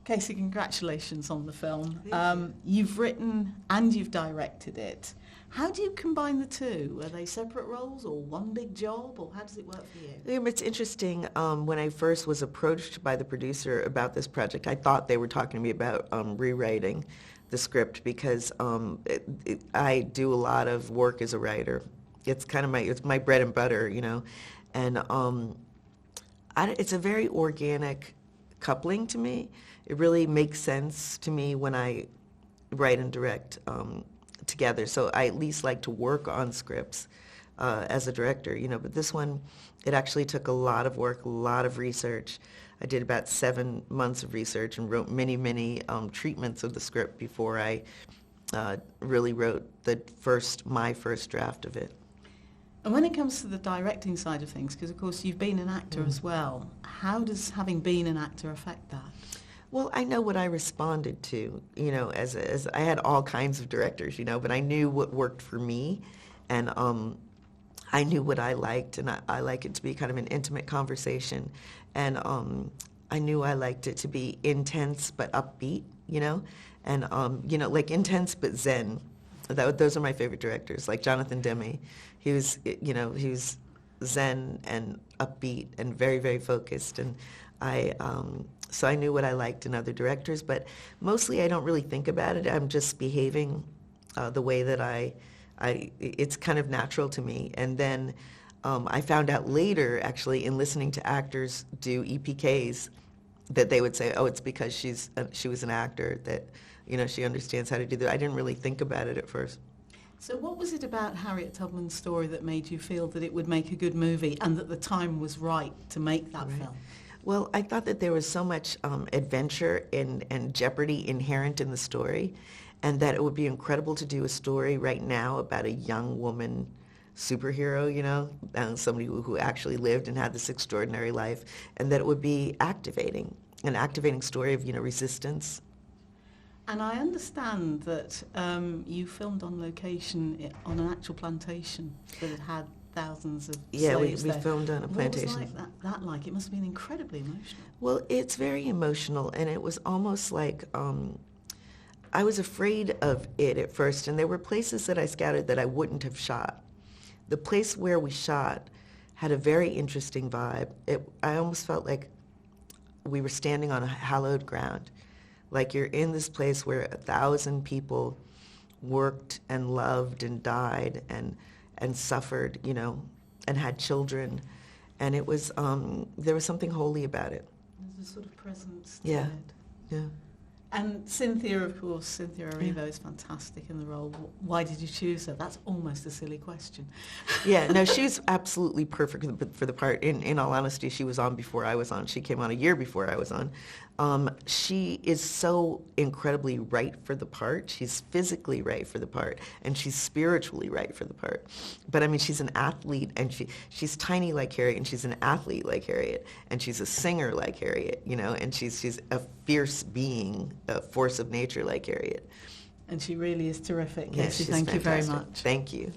Casey, congratulations on the film. Thank you. You've written and you've directed it. How do you combine the two? Are they separate roles or one big job, or how does it work for you? It's interesting. When I first was approached by the producer about this project, I thought they were talking to me about rewriting the script because I do a lot of work as a writer. It's kind of my bread and butter, you know, and it's a very organic coupling to me. It really makes sense to me when I write and direct together. So I at least like to work on scripts as a director, you know. But this one, it actually took a lot of work, a lot of research. I did about 7 months of research and wrote many treatments of the script before I really wrote my first draft of it. And when it comes to the directing side of things, because of course you've been an actor as well, how does having been an actor affect that? Well, I know what I responded to, you know, as I had all kinds of directors, you know, but I knew what worked for me, and I knew what I liked, and I like it to be kind of an intimate conversation, and I knew I liked it to be intense but upbeat, you know, and you know, like intense but zen. Those are my favorite directors, like Jonathan Demme. He was zen and upbeat and very focused, and so I knew what I liked in other directors, but mostly I don't really think about it. I'm just behaving the way that it's kind of natural to me. And then I found out later, actually, in listening to actors do EPKs, that they would say, oh, it's because she was an actor, that, you know, she understands how to do that. I didn't really think about it at first. So what was it about Harriet Tubman's story that made you feel that it would make a good movie and that the time was right to make that film? Well, I thought that there was so much adventure and jeopardy inherent in the story, and that it would be incredible to do a story right now about a young woman superhero, you know, somebody who actually lived and had this extraordinary life, and that it would be an activating story of, you know, resistance. And I understand that you filmed on location on an actual plantation that had thousands of slaves we there. filmed on a plantation. What was that like? It must have been incredibly emotional. Well, it's very emotional, and it was almost like I was afraid of it at first, and there were places that I scouted that I wouldn't have shot. The place where we shot had a very interesting vibe. I almost felt like we were standing on a hallowed ground, like you're in this place where 1,000 people worked and loved and died and suffered, you know, and had children, and it was there was something holy about it. There's a sort of presence to Yeah, it. yeah. And Cynthia, of course, Cynthia Revo is fantastic in the role. Why did you choose her? That's almost a silly question. Yeah, no, she was absolutely perfect for the part. In all honesty, she was on before I was on. She came on a year before I was on. She is so incredibly right for the part. She's physically right for the part, and she's spiritually right for the part. But I mean, she's an athlete, and she's tiny like Harriet, and she's an athlete like Harriet, and she's a singer like Harriet, you know, and she's a fierce being, a force of nature like Harriet. And she really is terrific. Yes, Casey, she's thank you very fantastic. much. Thank you.